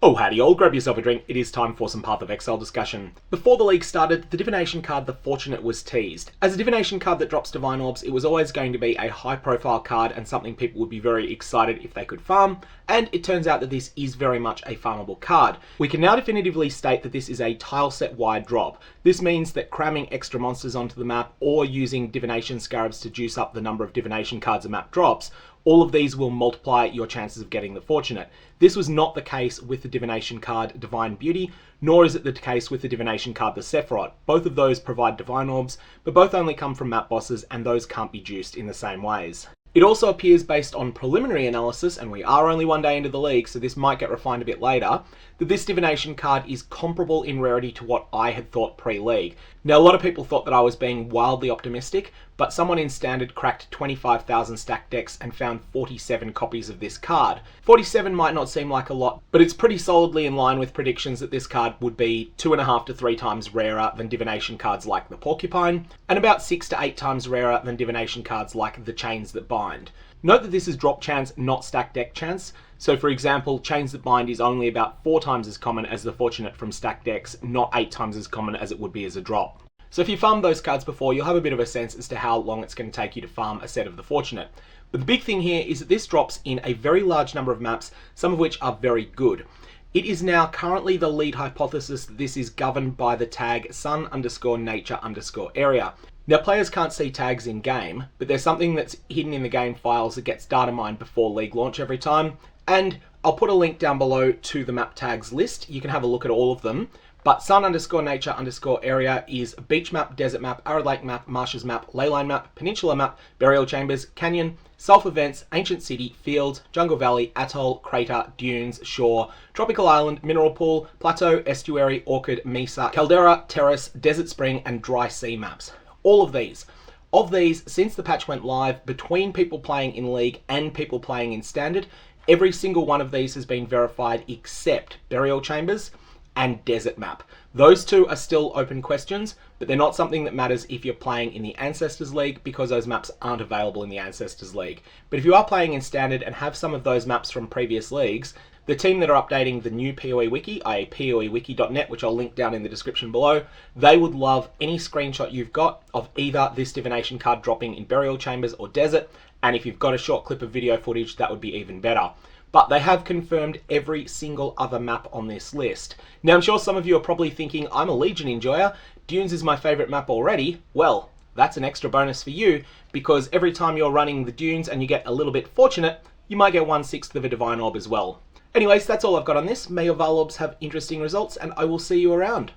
Oh howdy all, grab yourself a drink, it is time for some PathOfExile discussion. Before the league started, the divination card The Fortunate was teased. As a divination card that drops divine orbs, it was always going to be a high profile card and something people would be very excited if they could farm, and it turns out that this is very much a farmable card. We can now definitively state that this is a tileset wide drop. This means that cramming extra monsters onto the map or using divination scarabs to juice up the number of divination cards a map drops, all of these will multiply your chances of getting the Fortunate. This was not the case with the divination card Divine Beauty, nor is it the case with the divination card the Sephiroth. Both of those provide divine orbs, but both only come from map bosses and those can't be juiced in the same ways. It also appears based on preliminary analysis, and we are only one day into the league, so this might get refined a bit later, that this divination card is comparable in rarity to what I had thought pre-league. Now, a lot of people thought that I was being wildly optimistic, but someone in Standard cracked 25,000 stacked decks and found 47 copies of this card. 47 might not seem like a lot, but it's pretty solidly in line with predictions that this card would be 2.5 to 3 times rarer than divination cards like the Porcupine, and about 6 to 8 times rarer than divination cards like the Chains That Bind. Note that this is drop chance, not stacked deck chance. So for example, Chains That Bind is only about 4 times as common as the Fortunate from stacked decks, not 8 times as common as it would be as a drop. So if you farmed those cards before, you'll have a bit of a sense as to how long it's going to take you to farm a set of the Fortunate. But the big thing here is that this drops in a very large number of maps, some of which are very good. It is now currently the lead hypothesis that this is governed by the tag sun_nature_area. Now players can't see tags in game, but there's something that's hidden in the game files that gets data mined before league launch every time, and I'll put a link down below to the map tags list. You can have a look at all of them. But sun_nature_area is beach map, desert map, Arid Lake map, Marshes map, Leyline map, Peninsula map, burial chambers, canyon, Sulphur Vents, ancient city, fields, jungle valley, atoll, crater, dunes, shore, tropical island, mineral pool, plateau, estuary, orchid, Mesa, Caldera, terrace, desert spring, and dry sea maps. All of these. Of these, since the patch went live, between people playing in League and people playing in Standard, every single one of these has been verified except burial chambers and desert map. Those two are still open questions, but they're not something that matters if you're playing in the Ancestors League because those maps aren't available in the Ancestors League. But if you are playing in Standard and have some of those maps from previous leagues, the team that are updating the new POE wiki, i.e. POEwiki.net, which I'll link down in the description below, they would love any screenshot you've got of either this divination card dropping in burial chambers or desert, and if you've got a short clip of video footage, that would be even better. But they have confirmed every single other map on this list. Now I'm sure some of you are probably thinking, I'm a Legion enjoyer, Dunes is my favourite map already. Well, that's an extra bonus for you, because every time you're running the Dunes and you get a little bit fortunate, you might get 1/6 of a Divine Orb as well. Anyways, that's all I've got on this. May your Val Orbs have interesting results, and I will see you around.